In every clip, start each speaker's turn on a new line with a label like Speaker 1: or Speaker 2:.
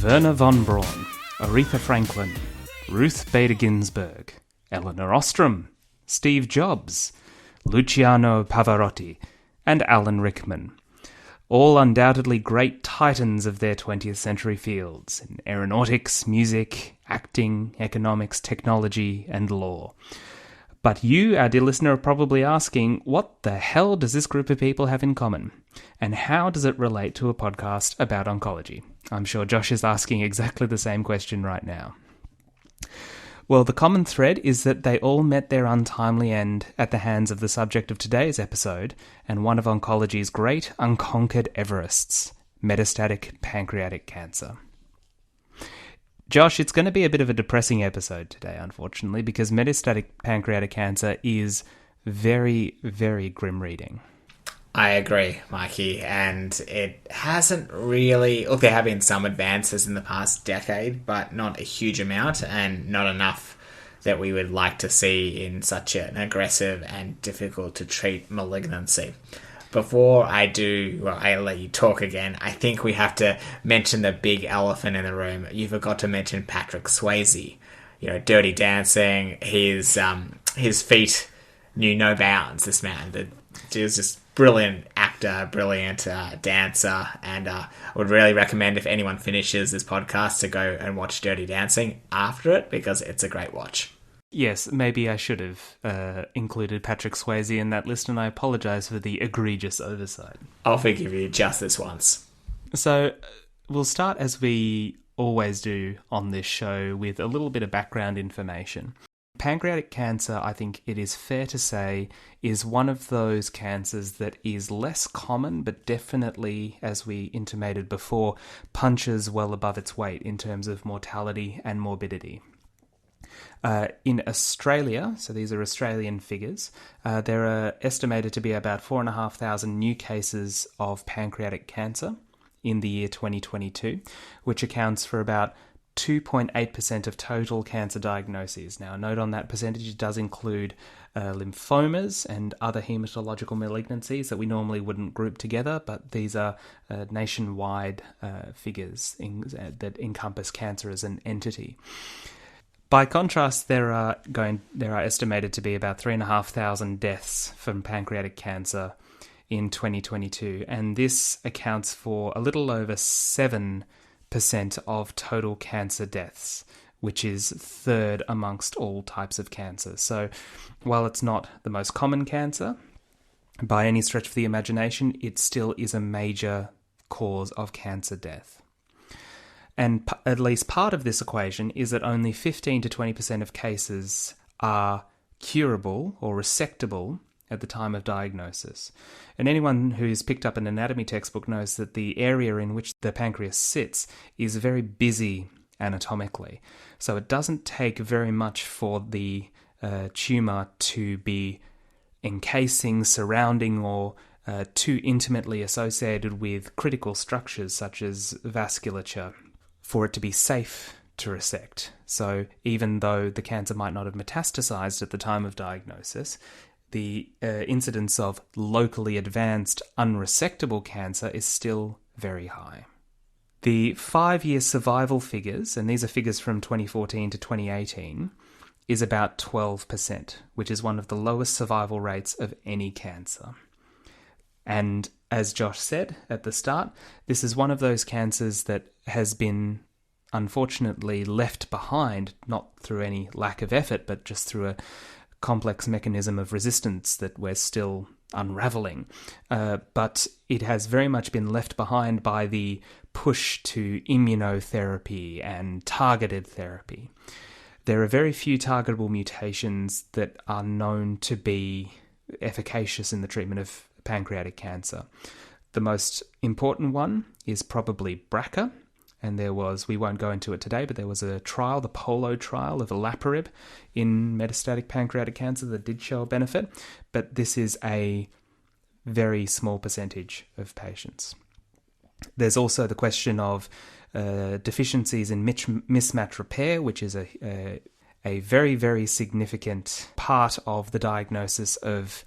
Speaker 1: Werner von Braun, Aretha Franklin, Ruth Bader Ginsburg, Eleanor Ostrom, Steve Jobs, Luciano Pavarotti, and Alan Rickman. All undoubtedly great titans of their 20th century fields in aeronautics, music, acting, economics, technology, and law. But you, our dear listener, are probably asking, what the hell does this group of people have in common? And how does it relate to a podcast about oncology? I'm sure Josh is asking exactly the same question right now. Well, the common thread is that they all met their untimely end at the hands of the subject of today's episode and one of oncology's great unconquered Everests, metastatic pancreatic cancer. Josh, it's going to be a bit of a depressing episode today, unfortunately, because metastatic pancreatic cancer is very, very grim reading.
Speaker 2: I agree, Mikey, and it hasn't really... Look, there have been some advances in the past decade, but not a huge amount, and not enough that we would like to see in such an aggressive and difficult-to-treat malignancy. Before I let you talk again, I think we have to mention the big elephant in the room. You forgot to mention Patrick Swayze. You know, Dirty Dancing, his feet knew no bounds, this man. He was just brilliant actor, brilliant dancer, and I would really recommend if anyone finishes this podcast to go and watch Dirty Dancing after it, because it's a great watch.
Speaker 1: Yes, maybe I should have included Patrick Swayze in that list, and I apologise for the egregious oversight.
Speaker 2: I'll forgive you just this once.
Speaker 1: So, we'll start as we always do on this show with a little bit of background information. Pancreatic cancer, I think it is fair to say, is one of those cancers that is less common, but definitely, as we intimated before, punches well above its weight in terms of mortality and morbidity. In Australia, so these are Australian figures, there are estimated to be about 4,500 new cases of pancreatic cancer in the year 2022, which accounts for about 2.8% of total cancer diagnoses. Now, a note on that percentage does include lymphomas and other hematological malignancies that we normally wouldn't group together, but these are nationwide figures that encompass cancer as an entity. By contrast, there are estimated to be about 3,500 deaths from pancreatic cancer in 2022, and this accounts for a little over 7% of total cancer deaths, which is third amongst all types of cancer. So, while it's not the most common cancer, by any stretch of the imagination, it still is a major cause of cancer death. And at least part of this equation is that only 15 to 20% of cases are curable or resectable at the time of diagnosis. And anyone who's picked up an anatomy textbook knows that the area in which the pancreas sits is very busy anatomically. So it doesn't take very much for the tumour to be encasing, surrounding, or too intimately associated with critical structures such as vasculature, for it to be safe to resect. So even though the cancer might not have metastasized at the time of diagnosis, the incidence of locally advanced unresectable cancer is still very high. The 5-year survival figures, and these are figures from 2014 to 2018, is about 12%, which is one of the lowest survival rates of any cancer. And as Josh said at the start, this is one of those cancers that has been unfortunately left behind, not through any lack of effort, but just through a complex mechanism of resistance that we're still unraveling. But it has very much been left behind by the push to immunotherapy and targeted therapy. There are very few targetable mutations that are known to be efficacious in the treatment of pancreatic cancer. The most important one is probably BRCA, and we won't go into it today, but there was a trial, the POLO trial of olaparib in metastatic pancreatic cancer that did show a benefit, but this is a very small percentage of patients. There's also the question of deficiencies in mismatch repair, which is a very, very significant part of the diagnosis of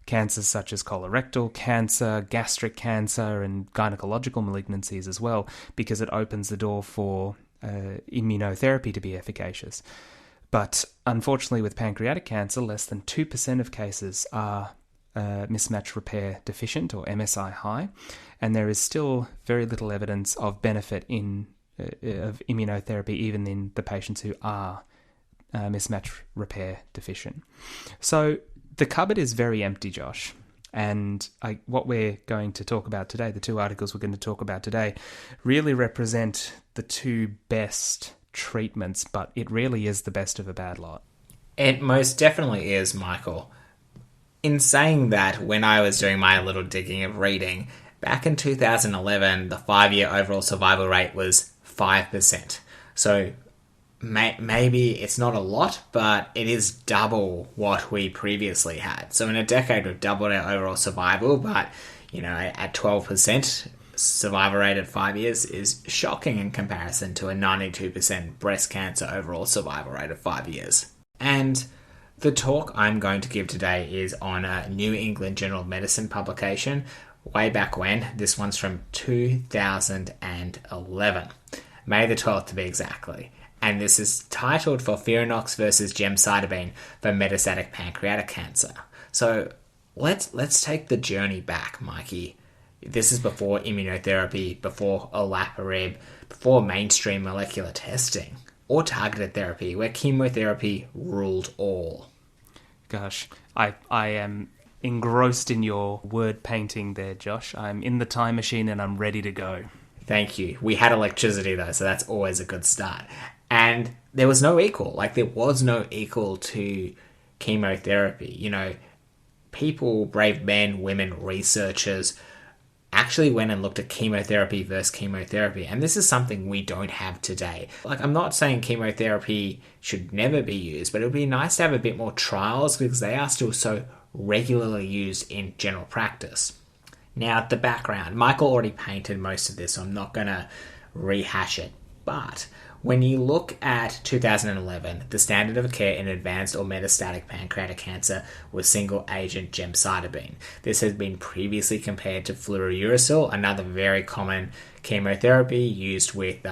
Speaker 1: cancers such as colorectal cancer, gastric cancer, and gynecological malignancies as well, because it opens the door for immunotherapy to be efficacious. But unfortunately, with pancreatic cancer, less than 2% of cases are mismatch repair deficient or MSI high, and there is still very little evidence of benefit of immunotherapy even in the patients who are mismatch repair deficient. So the cupboard is very empty, Josh, and what we're going to talk about today, the two articles we're going to talk about today, really represent the two best treatments, but it really is the best of a bad lot.
Speaker 2: It most definitely is, Michael. In saying that, when I was doing my little digging of reading, back in 2011, the 5-year overall survival rate was 5%. So maybe it's not a lot, but it is double what we previously had. So in a decade, we've doubled our overall survival, but, at 12%, survival rate at 5 years is shocking in comparison to a 92% breast cancer overall survival rate of 5 years. And the talk I'm going to give today is on a New England Journal of Medicine publication way back when. This one's from 2011, May the 12th to be exactly. And this is titled FOLFIRINOX versus gemcitabine for metastatic pancreatic cancer. So let's take the journey back, Mikey. This is before immunotherapy, before olaparib, before mainstream molecular testing, or targeted therapy, where chemotherapy ruled all.
Speaker 1: Gosh, I am engrossed in your word painting there, Josh. I'm in the time machine and I'm ready to go.
Speaker 2: Thank you. We had electricity though, so that's always a good start. And there was no equal. There was no equal to chemotherapy. People, brave men, women, researchers, actually went and looked at chemotherapy versus chemotherapy. And this is something we don't have today. I'm not saying chemotherapy should never be used, but it would be nice to have a bit more trials because they are still so regularly used in general practice. Now, the background. Michael already painted most of this, so I'm not going to rehash it. But when you look at 2011, the standard of care in advanced or metastatic pancreatic cancer was single-agent gemcitabine. This has been previously compared to fluorouracil, another very common chemotherapy used with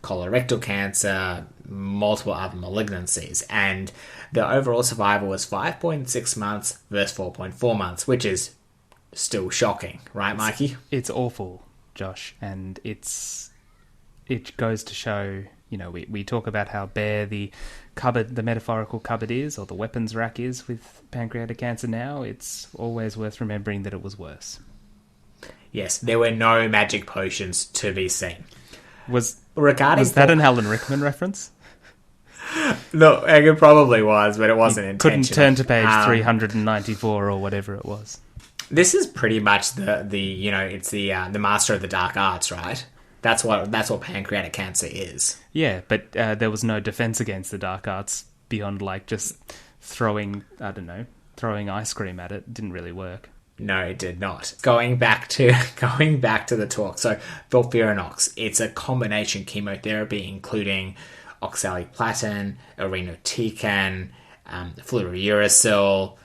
Speaker 2: colorectal cancer, multiple other malignancies. And the overall survival was 5.6 months versus 4.4 months, which is still shocking, right, Mikey?
Speaker 1: It's awful, Josh, and it goes to show, we talk about how bare the cupboard, the metaphorical cupboard is, or the weapons rack is with pancreatic cancer now. It's always worth remembering that it was worse.
Speaker 2: Yes, there were no magic potions to be seen.
Speaker 1: Was that an Alan Rickman reference?
Speaker 2: No, it probably was, but it wasn't intentional.
Speaker 1: Couldn't turn to page 394 or whatever it was.
Speaker 2: This is pretty much it's the master of the dark arts, right? That's what pancreatic cancer is.
Speaker 1: Yeah, but there was no defense against the dark arts beyond just throwing ice cream at it. It didn't really work.
Speaker 2: No, it did not. Going back to the talk. So FOLFIRINOX, it's a combination chemotherapy including oxaliplatin, irinotecan, fluorouracil.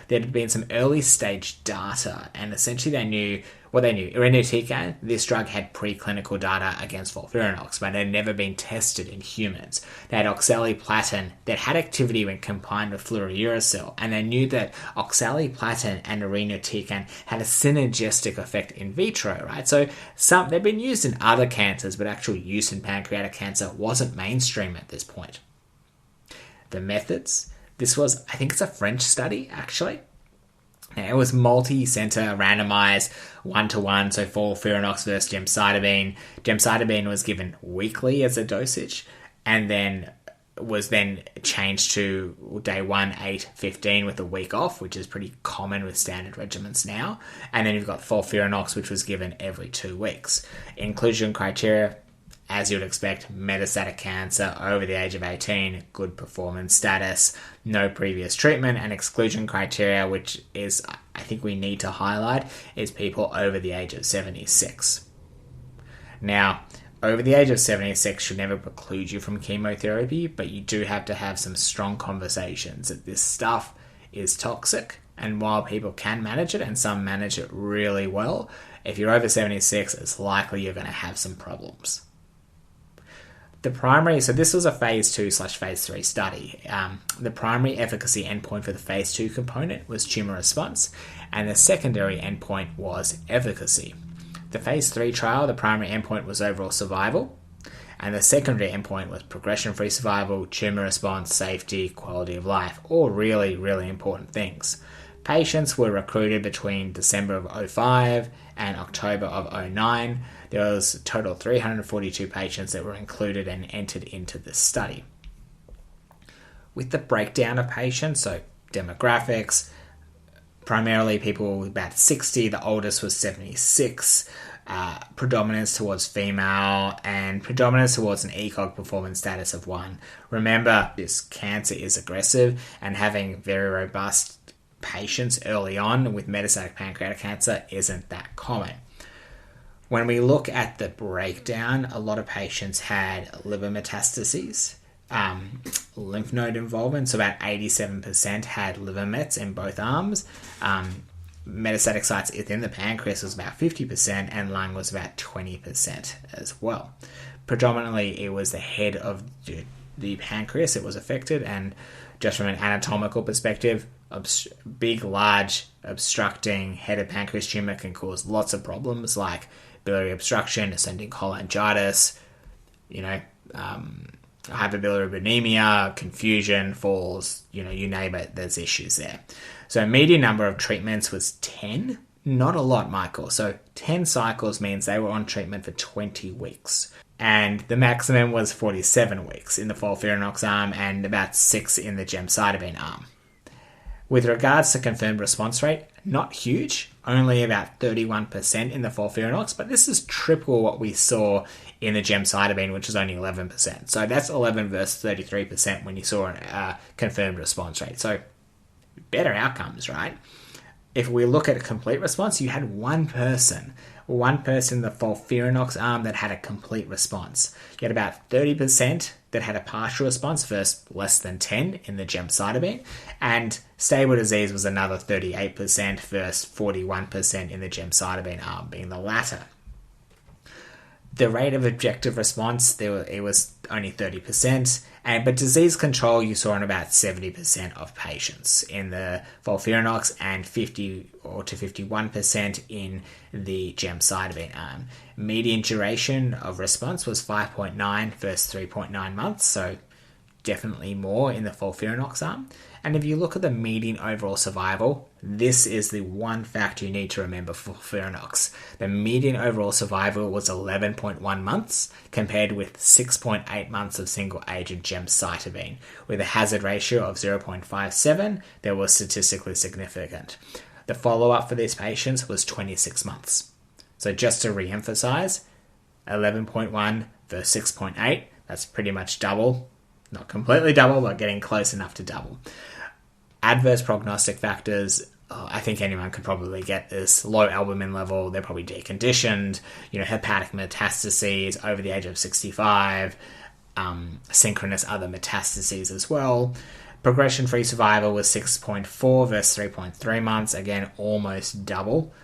Speaker 2: There had been some early stage data, and essentially they knew. Irinotecan, this drug had preclinical data against FOLFIRINOX, but it had never been tested in humans. They had oxaliplatin that had activity when combined with fluorouracil, and they knew that oxaliplatin and irinotecan had a synergistic effect in vitro, right? So they've been used in other cancers, but actual use in pancreatic cancer wasn't mainstream at this point. The methods, I think it's a French study, actually. It was multi-center, randomized, 1-to-1, so FOLFIRINOX versus gemcitabine. Gemcitabine was given weekly as a dosage, and then was changed to day 1, 8, 15 with a week off, which is pretty common with standard regimens now. And then you've got FOLFIRINOX, which was given every 2 weeks. Inclusion criteria, as you would expect, metastatic cancer, over the age of 18, good performance status, no previous treatment, and exclusion criteria, which is, I think we need to highlight, is people over the age of 76. Now, over the age of 76 should never preclude you from chemotherapy, but you do have to have some strong conversations that this stuff is toxic And while people can manage it, and some manage it really well, if you're over 76, it's likely you're going to have some problems. So this was a phase 2/phase 3 study. The primary efficacy endpoint for the phase 2 component was tumour response, and the secondary endpoint was efficacy. The phase 3 trial, the primary endpoint was overall survival, and the secondary endpoint was progression-free survival, tumour response, safety, quality of life, all really, really important things. Patients were recruited between December of 2005 and October of 2009. There was a total of 342 patients that were included and entered into the study. With the breakdown of patients, so demographics, primarily people about 60, the oldest was 76, predominance towards female, and predominance towards an ECOG performance status of 1. Remember, this cancer is aggressive, and having very robust patients early on with metastatic pancreatic cancer isn't that common. When we look at the breakdown, a lot of patients had liver metastases, lymph node involvement, so about 87% had liver mets in both arms. Metastatic sites within the pancreas was about 50%, and lung was about 20% as well. Predominantly, it was the head of the pancreas that was affected, and just from an anatomical perspective, big, large, obstructing head of pancreas tumor can cause lots of problems like biliary obstruction, ascending cholangitis, hyperbilirubinemia, confusion, falls, you name it, there's issues there. So median number of treatments was 10. Not a lot, Michael. So 10 cycles means they were on treatment for 20 weeks. And the maximum was 47 weeks in the FOLFIRINOX arm and about 6 in the gemcitabine arm. With regards to confirmed response rate, not huge, only about 31% in the FOLFIRINOX, but this is triple what we saw in the gemcitabine, which is only 11%. So that's 11 versus 33% when you saw a confirmed response rate. So better outcomes, right? If we look at a complete response, you had one person in the FOLFIRINOX arm that had a complete response. You had about 30% that had a partial response versus less than 10 in the gemcitabine, and stable disease was another 38% versus 41% in the gemcitabine arm, being the latter. The rate of objective response, it was only 30%, but disease control you saw in about 70% of patients in the FOLFIRINOX and 50 to 51% in the gemcitabine arm. Median duration of response was 5.9 versus 3.9 months, so definitely more in the FOLFIRINOX arm. And if you look at the median overall survival, this is the one fact you need to remember for FOLFIRINOX. The median overall survival was 11.1 months, compared with 6.8 months of single-agent gemcitabine. With a hazard ratio of 0.57, that was statistically significant. The follow-up for these patients was 26 months. So just to re-emphasize, 11.1 versus 6.8, that's pretty much double. Not completely double, but getting close enough to double. Adverse prognostic factors, I think anyone could probably get this. Low albumin level, they're probably deconditioned, hepatic metastases over the age of 65, synchronous other metastases as well. Progression-free survival was 6.4 versus 3.3 months, again, almost double.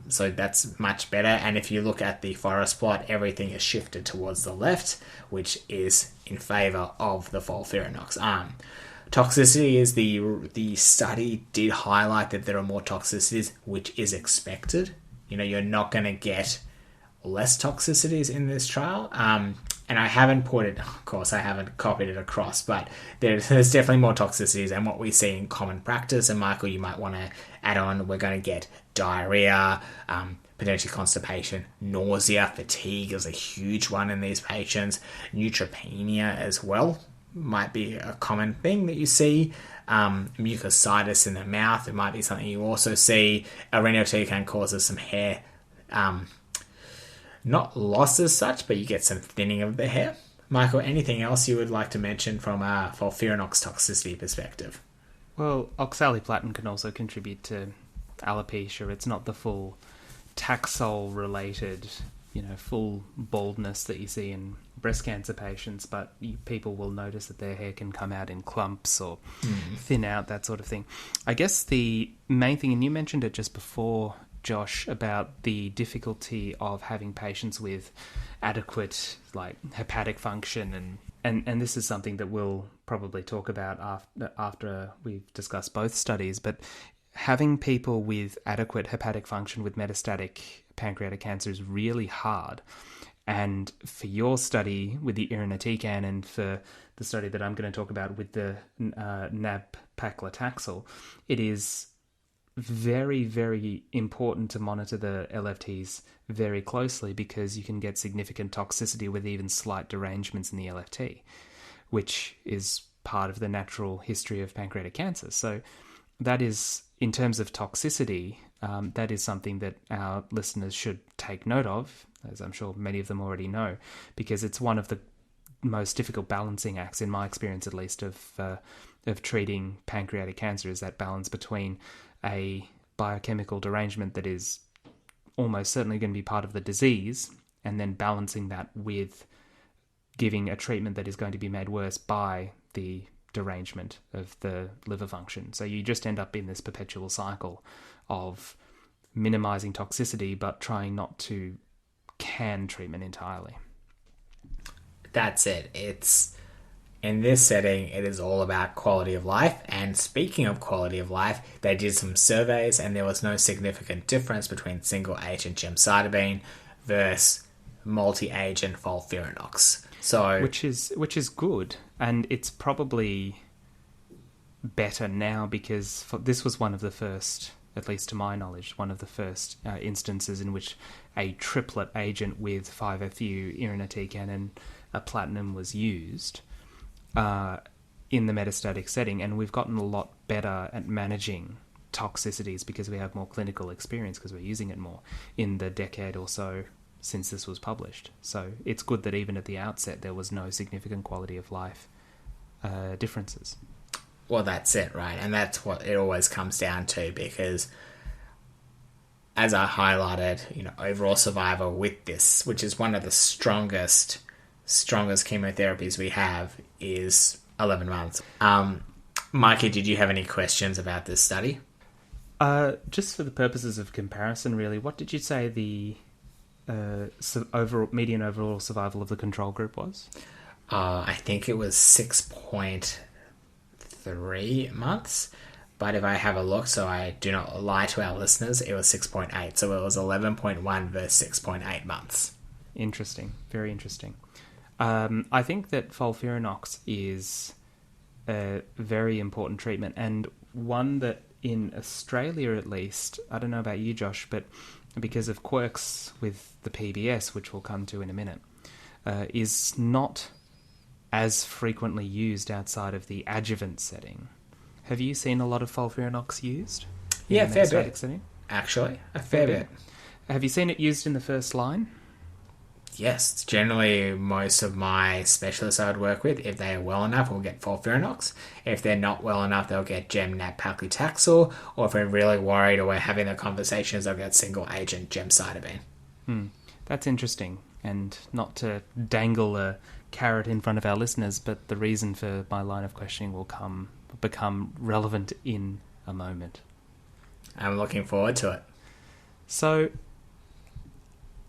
Speaker 2: So that's much better. And if you look at the forest plot, everything is shifted towards the left, which is in favour of the FOLFIRINOX arm. Toxicity is the study did highlight that there are more toxicities, which is expected. You're not going to get less toxicities in this trial. And I haven't I haven't copied it across, but there's definitely more toxicities and what we see in common practice. And Michael, you might want to add on, we're going to get diarrhea, potentially constipation, nausea, fatigue is a huge one in these patients, neutropenia as well might be a common thing that you see. Mucositis in the mouth, it might be something you also see. Irinotecan causes some hair, not loss as such, but you get some thinning of the hair. Michael, anything else you would like to mention from a FOLFIRINOX toxicity perspective?
Speaker 1: Well, oxaliplatin can also contribute to alopecia. It's not the full Taxol-related, full baldness that you see in breast cancer patients, but people will notice that their hair can come out in clumps or thin out, that sort of thing. I guess the main thing, and you mentioned it just before, Josh, about the difficulty of having patients with adequate hepatic function, and this is something that we'll probably talk about after we've discussed both studies, but having people with adequate hepatic function with metastatic pancreatic cancer is really hard. And for your study with the irinotecan, and for the study that I'm going to talk about with the nab-paclitaxel, it is very, very important to monitor the LFTs very closely, because you can get significant toxicity with even slight derangements in the LFT, which is part of the natural history of pancreatic cancer. So that is, in terms of toxicity, that is something that our listeners should take note of, as I'm sure many of them already know, because it's one of the most difficult balancing acts, in my experience at least, of treating pancreatic cancer, is that balance between a biochemical derangement that is almost certainly going to be part of the disease, and then balancing that with giving a treatment that is going to be made worse by the derangement of the liver function. So you just end up in this perpetual cycle of minimizing toxicity but trying not to can treatment entirely.
Speaker 2: That's it. It's in this setting, it is all about quality of life. And speaking of quality of life, they did some surveys and there was no significant difference between single agent gemcitabine versus multi-agent FOLFIRINOX. So
Speaker 1: which is good, and it's probably better now, because this was one of the first, at least to my knowledge, one of the first instances in which a triplet agent with 5-FU, irinotecan, and a platinum was used in the metastatic setting, and we've gotten a lot better at managing toxicities because we have more clinical experience, because we're using it more in the decade or so since this was published. So it's good that even at the outset there was no significant quality of life differences.
Speaker 2: Well, that's it, right? And that's what it always comes down to, because as I highlighted, overall survival with this, which is one of the strongest chemotherapies we have, is 11 months. Mikey, did you have any questions about this study?
Speaker 1: Just for the purposes of comparison, really, what did you say the median overall survival of the control group was?
Speaker 2: I think it was 6.3 months. But if I have a look, so I do not lie to our listeners, it was 6.8. So it was 11.1 versus 6.8 months.
Speaker 1: Interesting. Very interesting. I think that FOLFIRINOX is a very important treatment, and one that in Australia at least, I don't know about you, Josh, but because of quirks with the PBS, which we'll come to in a minute, is not as frequently used outside of the adjuvant setting. Have you seen a lot of FOLFIRINOX used?
Speaker 2: Yeah,
Speaker 1: in the
Speaker 2: fair
Speaker 1: metastatic
Speaker 2: bit.
Speaker 1: setting?
Speaker 2: Actually, a fair bit.
Speaker 1: Have you seen it used in the first line?
Speaker 2: Yes, generally most of my specialists I would work with, if they are well enough, will get FOLFIRINOX. If they're not well enough, they'll get gem-nab-paclitaxel, or if we're really worried or we're having the conversations, they'll get single agent gemcitabine.
Speaker 1: That's interesting, and not to dangle a carrot in front of our listeners, but the reason for my line of questioning will become relevant in a moment.
Speaker 2: I'm looking forward to it.
Speaker 1: So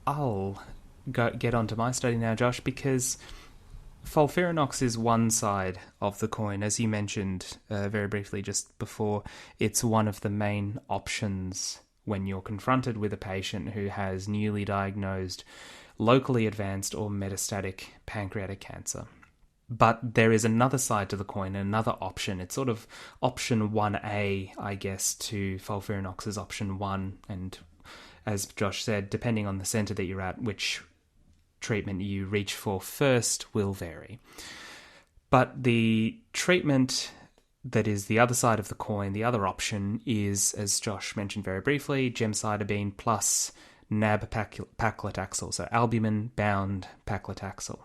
Speaker 1: I'll get onto my study now, Josh, because FOLFIRINOX is one side of the coin. As you mentioned very briefly just before, it's one of the main options when you're confronted with a patient who has newly diagnosed locally advanced or metastatic pancreatic cancer. But there is another side to the coin, another option. It's sort of option 1A, I guess, to FOLFIRINOX's option 1. And as Josh said, depending on the centre that you're at, which treatment you reach for first will vary. But the treatment that is the other side of the coin, the other option, is, as Josh mentioned very briefly, gemcitabine plus nab-paclitaxel, so albumin-bound paclitaxel,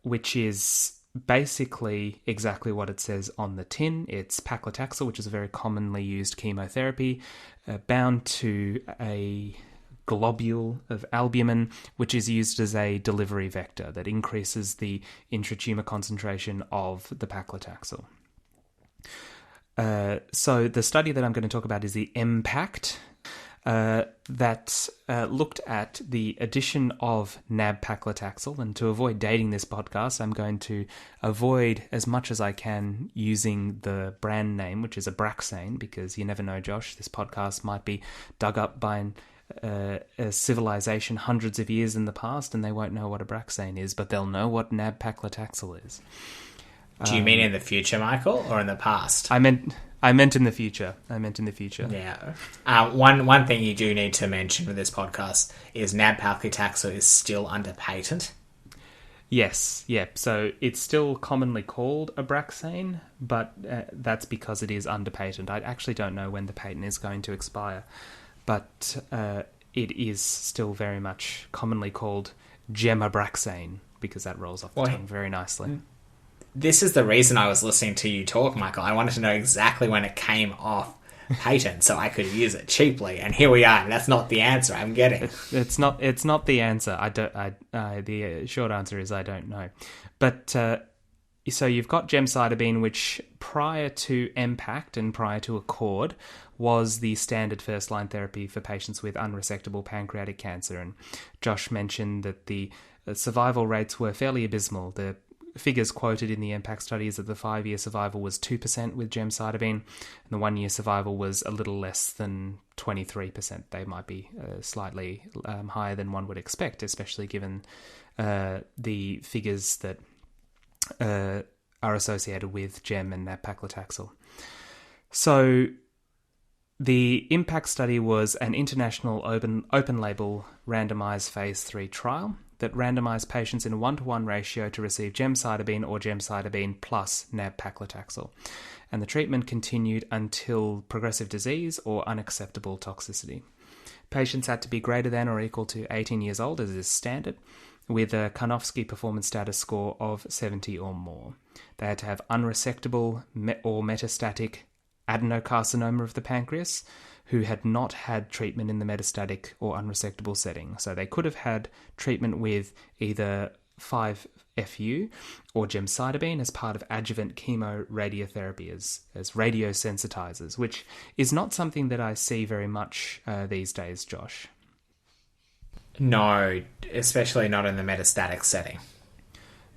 Speaker 1: which is basically exactly what it says on the tin. It's paclitaxel, which is a very commonly used chemotherapy, bound to a globule of albumin, which is used as a delivery vector that increases the intratumor concentration of the paclitaxel. So the study that I'm going to talk about is the MPACT, that looked at the addition of nab-paclitaxel. And to avoid dating this podcast, I'm going to avoid as much as I can using the brand name, which is Abraxane, because you never know, Josh, this podcast might be dug up by a civilization hundreds of years in the past, and they won't know what Abraxane is, but they'll know what nab-paclitaxel is.
Speaker 2: Do you mean in the future, Michael, or in the past?
Speaker 1: I meant in the future.
Speaker 2: Yeah. One thing you do need to mention with this podcast is nab-paclitaxel is still under patent.
Speaker 1: Yes, yeah. So it's still commonly called Abraxane, but that's because it is under patent. I actually don't know when the patent is going to expire, but it is still very much commonly called Gemabraxane, because that rolls off the tongue very nicely.
Speaker 2: This is the reason I was listening to you talk, Michael. I wanted to know exactly when it came off patent so I could use it cheaply, and here we are. And that's not the answer I'm getting.
Speaker 1: It's not the answer. The short answer is I don't know. But so you've got gemcitabine, which prior to MPACT and prior to ACCORD was the standard first-line therapy for patients with unresectable pancreatic cancer. And Josh mentioned that the survival rates were fairly abysmal. The figures quoted in the MPACT study is that the 5-year survival was 2% with gemcitabine, and the 1-year survival was a little less than 23%. They might be slightly higher than one would expect, especially given the figures that are associated with gem and nab-paclitaxel. So the IMPACT study was an international open-label randomized phase 3 trial that randomized patients in a 1-to-1 ratio to receive gemcitabine or gemcitabine plus nab-paclitaxel. And the treatment continued until progressive disease or unacceptable toxicity. Patients had to be greater than or equal to 18 years old, as is standard, with a Karnofsky performance status score of 70 or more. They had to have unresectable or metastatic adenocarcinoma of the pancreas, who had not had treatment in the metastatic or unresectable setting. So they could have had treatment with either 5-FU or gemcitabine as part of adjuvant chemoradiotherapy as radiosensitizers, which is not something that I see very much these days, Josh.
Speaker 2: No, especially not in the metastatic setting.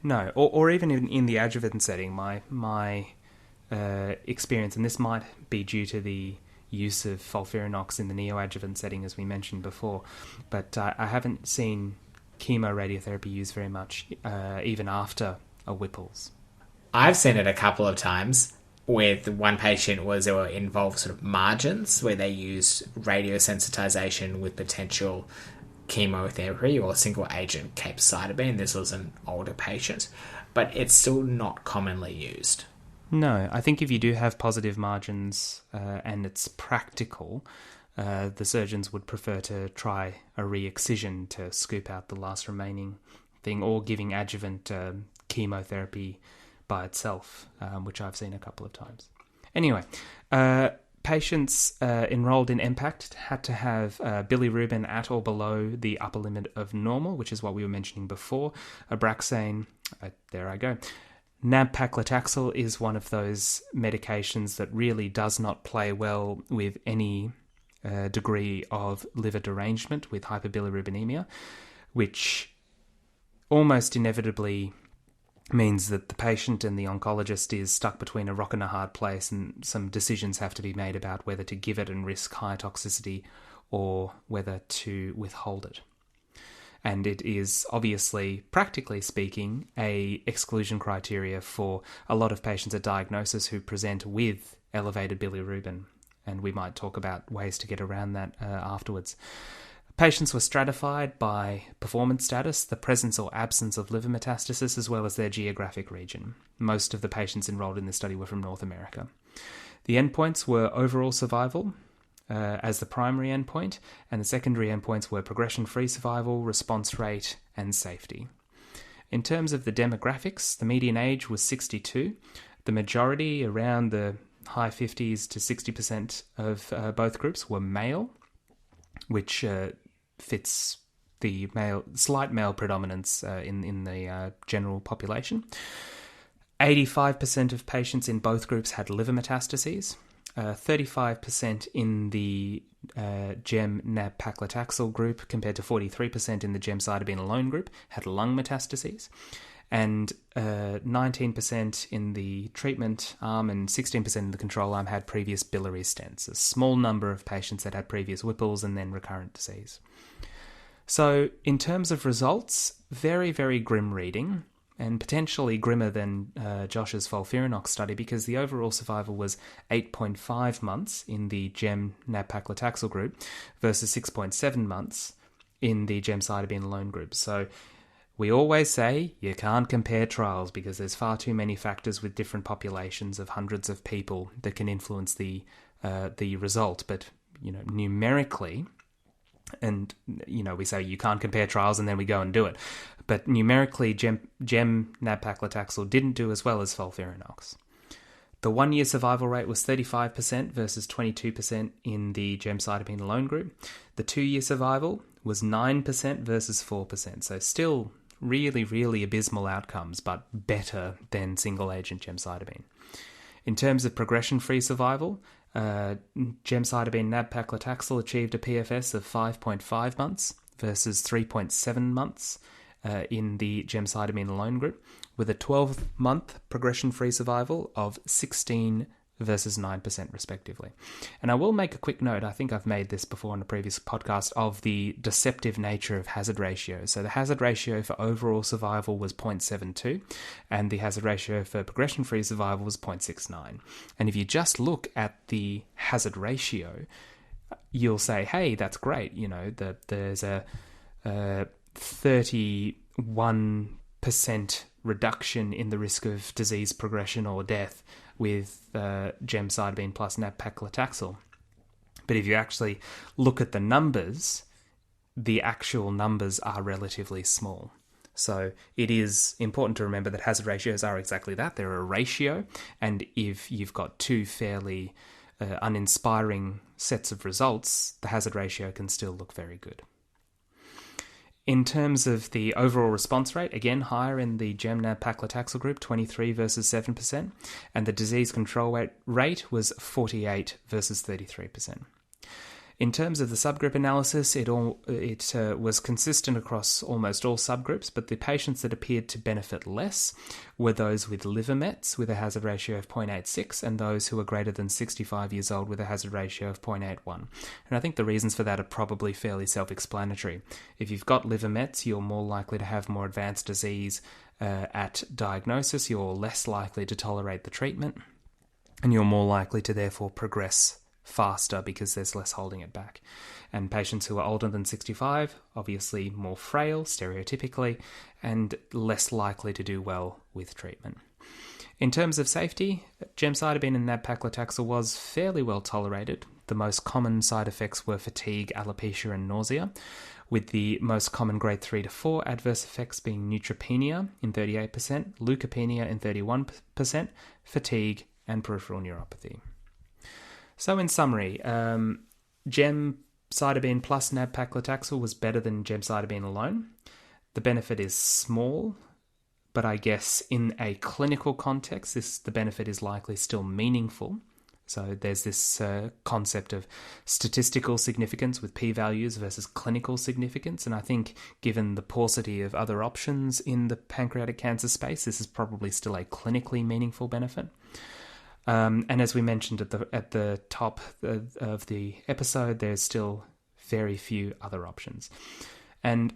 Speaker 1: No, or even in the adjuvant setting. My experience, and this might be due to the use of FOLFIRINOX in the neoadjuvant setting, as we mentioned before, but I haven't seen chemoradiotherapy used very much, even after a Whipple's.
Speaker 2: I've seen it a couple of times. With one patient they were involved sort of margins where they used radiosensitization with potential chemotherapy or single agent capecitabine. This was an older patient, but it's still not commonly used.
Speaker 1: No, I think if you do have positive margins and it's practical, the surgeons would prefer to try a re-excision to scoop out the last remaining thing, or giving adjuvant chemotherapy by itself, which I've seen a couple of times. Anyway, patients enrolled in MPACT had to have bilirubin at or below the upper limit of normal, which is what we were mentioning before. Abraxane, there I go. Nab-paclitaxel is one of those medications that really does not play well with any degree of liver derangement with hyperbilirubinemia, which almost inevitably means that the patient and the oncologist is stuck between a rock and a hard place, and some decisions have to be made about whether to give it and risk high toxicity or whether to withhold it. And it is obviously, practically speaking, a exclusion criteria for a lot of patients at diagnosis who present with elevated bilirubin. And we might talk about ways to get around that afterwards. Patients were stratified by performance status, the presence or absence of liver metastasis, as well as their geographic region. Most of the patients enrolled in this study were from North America. The endpoints were overall survival as the primary endpoint, and the secondary endpoints were progression-free survival, response rate, and safety. In terms of the demographics, the median age was 62. The majority, around the high 50s to 60% of both groups, were male, which fits the slight male predominance in the general population. 85% of patients in both groups had liver metastases. 35% in the gem-nab-paclitaxel group compared to 43% in the gemcitabine alone group had lung metastases. And 19% in the treatment arm and 16% in the control arm had previous biliary stents, a small number of patients that had previous Whipple's and then recurrent disease. So in terms of results, very, very grim reading, and potentially grimmer than Josh's FOLFIRINOX study, because the overall survival was 8.5 months in the gem-nab-paclitaxel group versus 6.7 months in the gemcitabine alone group. So we always say you can't compare trials because there's far too many factors with different populations of hundreds of people that can influence the result. But numerically, and we say you can't compare trials and then we go and do it. But numerically, gem-nab-paclitaxel didn't do as well as FOLFIRINOX. The 1-year survival rate was 35% versus 22% in the gemcitabine alone group. The 2-year survival was 9% versus 4%. So still really, really abysmal outcomes, but better than single-agent gemcitabine. In terms of progression-free survival, gemcitabine nab-paclitaxel achieved a PFS of 5.5 months versus 3.7 months in the gemcitabine alone group, with a 12-month progression-free survival of 16 versus 9% respectively. And I will make a quick note, I think I've made this before in a previous podcast, of the deceptive nature of hazard ratios. So the hazard ratio for overall survival was 0.72, and the hazard ratio for progression-free survival was 0.69. And if you just look at the hazard ratio, you'll say, hey, that's great. There's a 31% reduction in the risk of disease progression or death with gemcitabine plus nab-paclitaxel. But if you actually look at the numbers, the actual numbers are relatively small. So it is important to remember that hazard ratios are exactly that. They're a ratio, and if you've got two fairly uninspiring sets of results, the hazard ratio can still look very good. In terms of the overall response rate, again, higher in the gem-nab-paclitaxel group, 23 versus 7%, and the disease control rate was 48 versus 33%. In terms of the subgroup analysis, it was consistent across almost all subgroups, but the patients that appeared to benefit less were those with liver mets with a hazard ratio of 0.86 and those who were greater than 65 years old with a hazard ratio of 0.81. And I think the reasons for that are probably fairly self-explanatory. If you've got liver mets, you're more likely to have more advanced disease at diagnosis, you're less likely to tolerate the treatment, and you're more likely to therefore progress faster because there's less holding it back. And patients who are older than 65, obviously more frail, stereotypically, and less likely to do well with treatment. In terms of safety, gemcitabine and nab-paclitaxel was fairly well tolerated. The most common side effects were fatigue, alopecia, and nausea, with the most common grade 3 to 4 adverse effects being neutropenia in 38%, leukopenia in 31%, fatigue, and peripheral neuropathy. So in summary, gemcitabine plus nab-paclitaxel was better than gemcitabine alone. The benefit is small, but I guess in a clinical context, the benefit is likely still meaningful. So there's this concept of statistical significance with p-values versus clinical significance, and I think given the paucity of other options in the pancreatic cancer space, this is probably still a clinically meaningful benefit. And as we mentioned at the top of the episode, there's still very few other options. And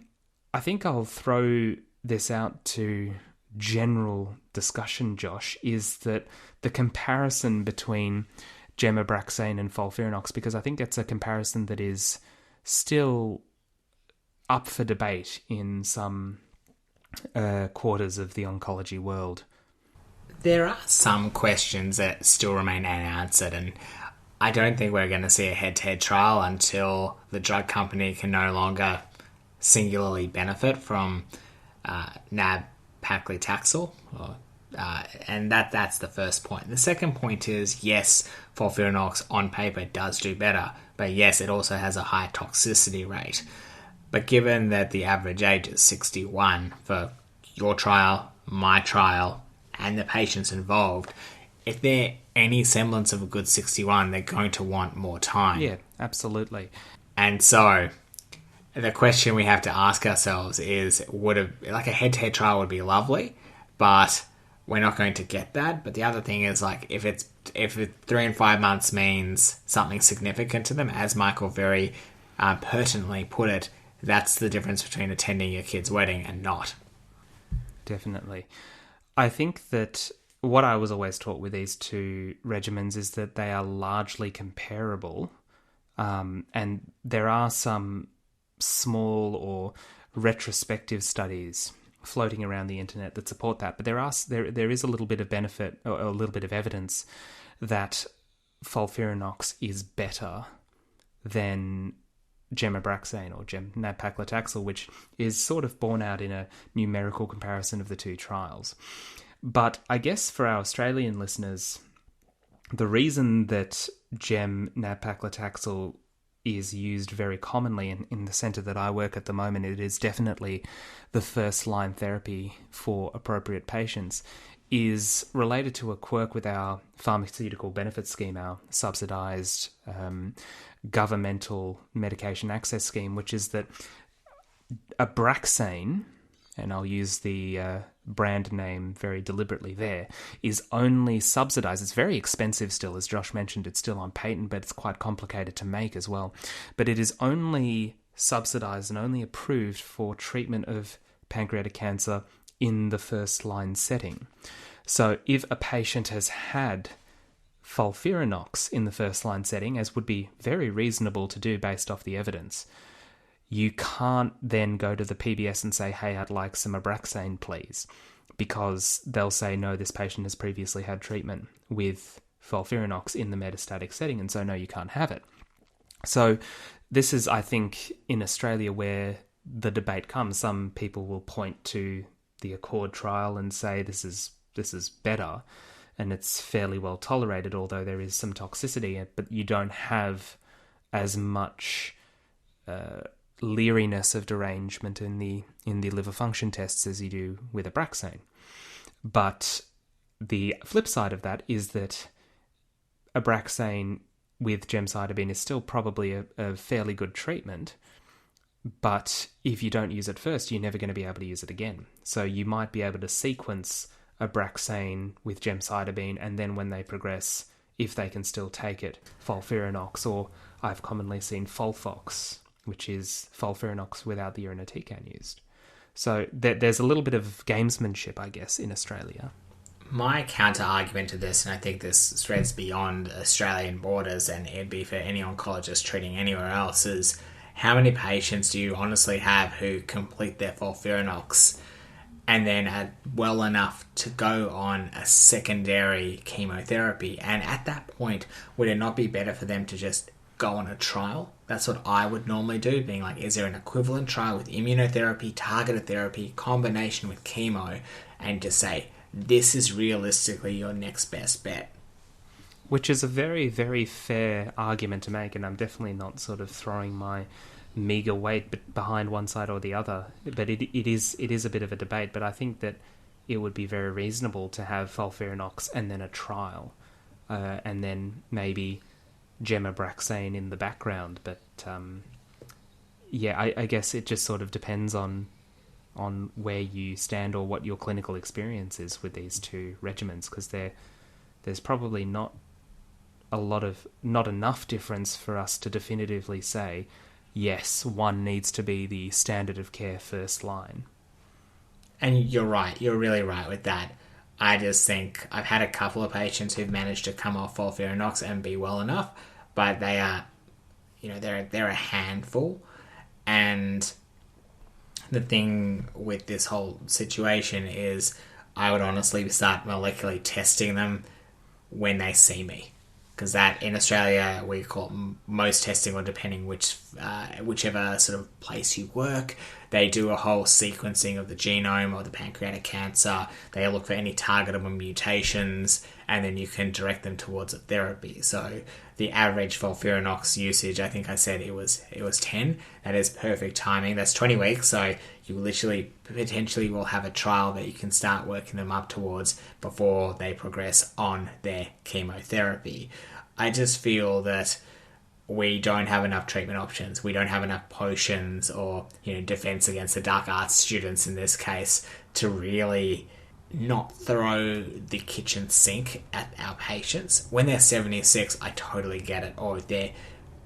Speaker 1: I think I'll throw this out to general discussion, Josh, is that the comparison between gemabraxane and FOLFIRINOX, because I think it's a comparison that is still up for debate in some quarters of the oncology world.
Speaker 2: There are some questions that still remain unanswered, and I don't think we're going to see a head-to-head trial until the drug company can no longer singularly benefit from nab-paclitaxel, and that's the first point. The second point is, yes, FOLFIRINOX on paper does do better, but yes, it also has a high toxicity rate. But given that the average age is 61 for your trial, my trial, and the patients involved, if they're any semblance of a good 61, they're going to want more time.
Speaker 1: Yeah, absolutely.
Speaker 2: And so the question we have to ask ourselves is, a head-to-head trial would be lovely, but we're not going to get that. But the other thing is, like, if 3 and 5 months means something significant to them, as Michael very pertinently put it, that's the difference between attending your kid's wedding and not.
Speaker 1: Definitely. I think that what I was always taught with these two regimens is that they are largely comparable, and there are some small or retrospective studies floating around the internet that support that, but there is a little bit of benefit or a little bit of evidence that FOLFIRINOX is better than Gemabraxane or nab-paclitaxel, which is sort of borne out in a numerical comparison of the two trials. But I guess for our Australian listeners, the reason that nab-paclitaxel is used very commonly in the centre that I work at the moment, it is definitely the first-line therapy for appropriate patients, is related to a quirk with our pharmaceutical benefit scheme, our subsidised governmental medication access scheme, which is that Abraxane, and I'll use the brand name very deliberately there, is only subsidised. It's very expensive still, as Josh mentioned. It's still on patent, but it's quite complicated to make as well. But it is only subsidised and only approved for treatment of pancreatic cancer in the first-line setting. So if a patient has had FOLFIRINOX in the first-line setting, as would be very reasonable to do based off the evidence, you can't then go to the PBS and say, hey, I'd like some Abraxane, please, because they'll say, no, this patient has previously had treatment with FOLFIRINOX in the metastatic setting, and so no, you can't have it. So this is, I think, in Australia where the debate comes. Some people will point to the Accord trial and say this is better, and it's fairly well tolerated, although there is some toxicity, but you don't have as much leeriness of derangement in the liver function tests as you do with Abraxane. But the flip side of that is that Abraxane with gemcitabine is still probably a fairly good treatment, but if you don't use it first, you're never going to be able to use it again. So you might be able to sequence Abraxane with gemcitabine, and then when they progress, if they can still take it, FOLFIRINOX, or I've commonly seen FOLFOX, which is FOLFIRINOX without the irinotecan used. So there's a little bit of gamesmanship, I guess, in Australia.
Speaker 2: My counter-argument to this, and I think this threads beyond Australian borders, and it'd be for any oncologist treating anywhere else, is how many patients do you honestly have who complete their FOLFIRINOX and then are well enough to go on a secondary chemotherapy? And at that point, would it not be better for them to just go on a trial? That's what I would normally do, being like, is there an equivalent trial with immunotherapy, targeted therapy, combination with chemo, and just say, this is realistically your next best bet.
Speaker 1: Which is a very, very fair argument to make, and I'm definitely not sort of throwing my meagre weight behind one side or the other. But it is a bit of a debate, but I think that it would be very reasonable to have FOLFIRINOX and then a trial, and then maybe Gemabraxane in the background. But I guess it just sort of depends on where you stand or what your clinical experience is with these two regimens, because there's probably not enough difference for us to definitively say, yes, one needs to be the standard of care first line.
Speaker 2: And you're right. You're really right with that. I just think I've had a couple of patients who've managed to come off FOLFIRINOX and be well enough, but they are, they're a handful. And the thing with this whole situation is I would honestly start molecularly testing them when they see me. Because that, in Australia, we call it most testing, or depending whichever sort of place you work, they do a whole sequencing of the genome of the pancreatic cancer. They look for any targetable mutations, and then you can direct them towards a therapy. So the average FOLFIRINOX usage, I think I said it was 10. That is perfect timing. That's 20 weeks, so you literally potentially will have a trial that you can start working them up towards before they progress on their chemotherapy. I just feel that we don't have enough treatment options. We don't have enough potions or, defense against the dark arts students in this case to really not throw the kitchen sink at our patients. When they're 76, I totally get it. Or if they're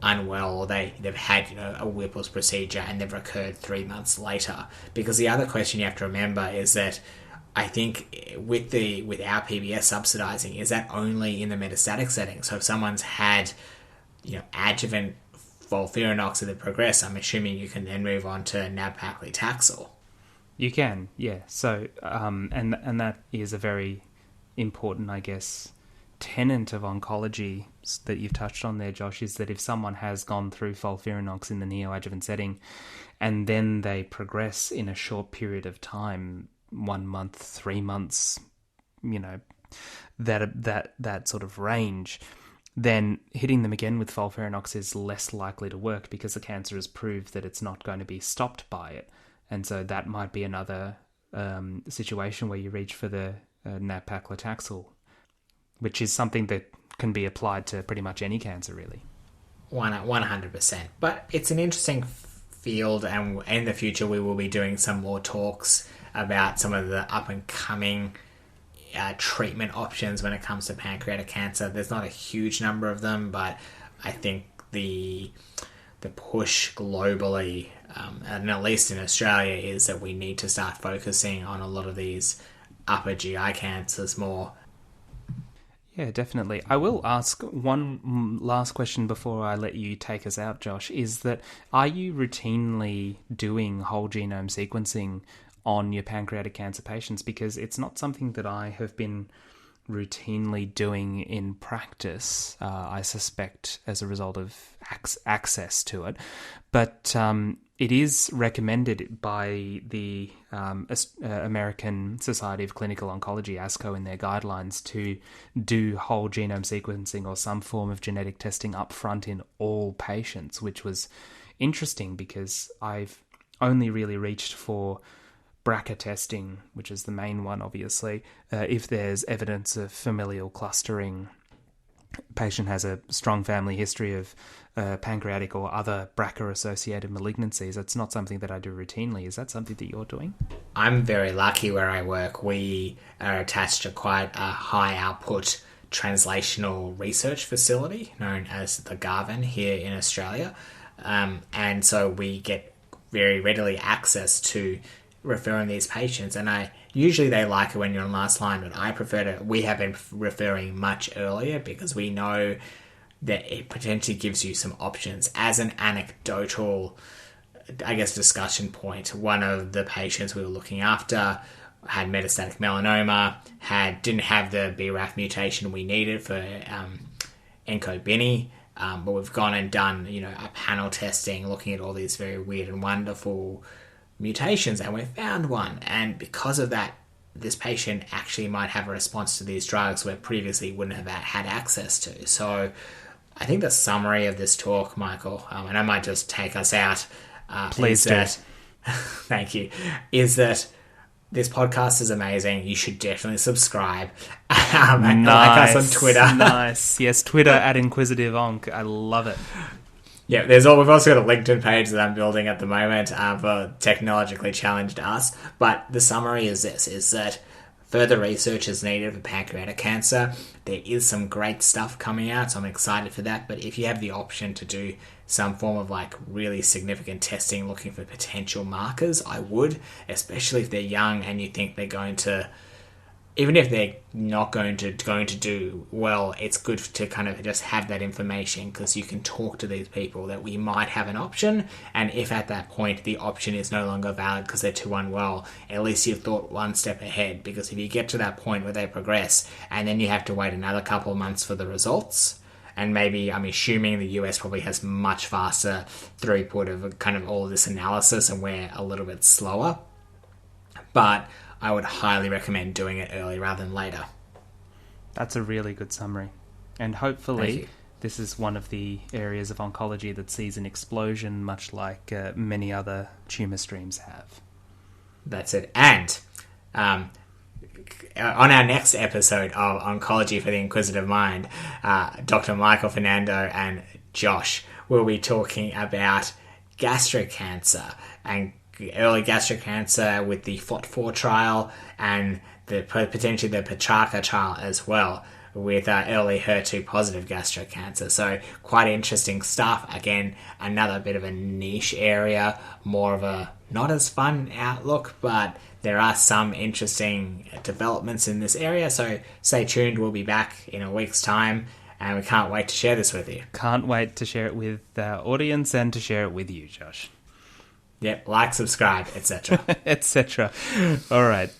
Speaker 2: unwell, or they've had a Whipple's procedure and they've recurred 3 months later. Because the other question you have to remember is that I think with our PBS subsidizing, is that only in the metastatic setting? So if someone's had adjuvant FOLFIRINOX and they progress, I'm assuming you can then move on to nab-paclitaxel.
Speaker 1: You can, yeah. So, and that is a very important, I guess, tenet of oncology that you've touched on there, Josh, is that if someone has gone through FOLFIRINOX in the neoadjuvant setting and then they progress in a short period of time, 1 month, 3 months, that sort of range, then hitting them again with FOLFIRINOX is less likely to work because the cancer has proved that it's not going to be stopped by it. And so that might be another situation where you reach for the nab-paclitaxel, which is something that can be applied to pretty much any cancer, really.
Speaker 2: 100%. But it's an interesting field, and in the future we will be doing some more talks about some of the up-and-coming treatment options when it comes to pancreatic cancer. There's not a huge number of them, but I think the push globally, and at least in Australia, is that we need to start focusing on a lot of these upper GI cancers more.
Speaker 1: Yeah, definitely. I will ask one last question before I let you take us out, Josh, is that are you routinely doing whole genome sequencing on your pancreatic cancer patients? Because it's not something that I have been routinely doing in practice, I suspect, as a result of access to it. But it is recommended by the American Society of Clinical Oncology, ASCO, in their guidelines to do whole genome sequencing or some form of genetic testing up front in all patients, which was interesting because I've only really reached for BRCA testing, which is the main one, obviously, if there's evidence of familial clustering, patient has a strong family history of pancreatic or other BRCA-associated malignancies. It's not something that I do routinely. Is that something that you're doing?
Speaker 2: I'm very lucky where I work. We are attached to quite a high-output translational research facility known as the Garvan here in Australia. And so we get very readily access to referring these patients, and usually they like it when you're on last line, but I prefer we have been referring much earlier because we know that it potentially gives you some options. As an anecdotal, I guess, discussion point, one of the patients we were looking after had metastatic melanoma, didn't have the BRAF mutation we needed for ENCOBINI, but we've gone and done a panel testing looking at all these very weird and wonderful mutations, and we found one, and because of that this patient actually might have a response to these drugs where previously wouldn't have had access to. So I think the summary of this talk, Michael, and I might just take us out,
Speaker 1: please do.
Speaker 2: Thank you, is that this podcast is amazing. You should definitely subscribe. And like us on Twitter.
Speaker 1: Nice. Yes, Twitter @InquisitiveOnc. I love it.
Speaker 2: Yeah, we've also got a LinkedIn page that I'm building at the moment for technologically challenged us. But the summary is this, is that further research is needed for pancreatic cancer. There is some great stuff coming out, so I'm excited for that. But if you have the option to do some form of really significant testing looking for potential markers, I would, especially if they're young and you think they're going to, even if they're not going to do well, it's good to kind of just have that information because you can talk to these people that we might have an option, and if at that point the option is no longer valid because they're too unwell, at least you've thought one step ahead. Because if you get to that point where they progress and then you have to wait another couple of months for the results, and maybe I'm assuming the US probably has much faster throughput of kind of all of this analysis, and we're a little bit slower. But I would highly recommend doing it early rather than later.
Speaker 1: That's a really good summary. And hopefully this is one of the areas of oncology that sees an explosion, much like many other tumour streams have.
Speaker 2: That's it. And on our next episode of Oncology for the Inquisitive Mind, Dr. Michael Fernando and Josh will be talking about gastric cancer and early gastric cancer with the FOT4 trial and potentially the Petrarca trial as well, with early HER2 positive gastric cancer. So quite interesting stuff. Again, another bit of a niche area, more of a not as fun outlook, but there are some interesting developments in this area. So stay tuned. We'll be back in a week's time, and we can't wait to share this with you.
Speaker 1: Can't wait to share it with our audience and to share it with you, Josh.
Speaker 2: Yep, like, subscribe, etc.
Speaker 1: etc. All right.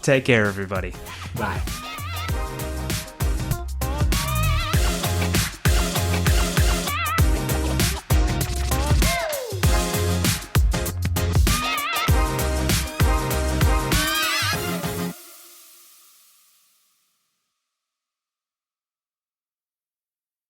Speaker 1: Take care, everybody.
Speaker 2: Bye.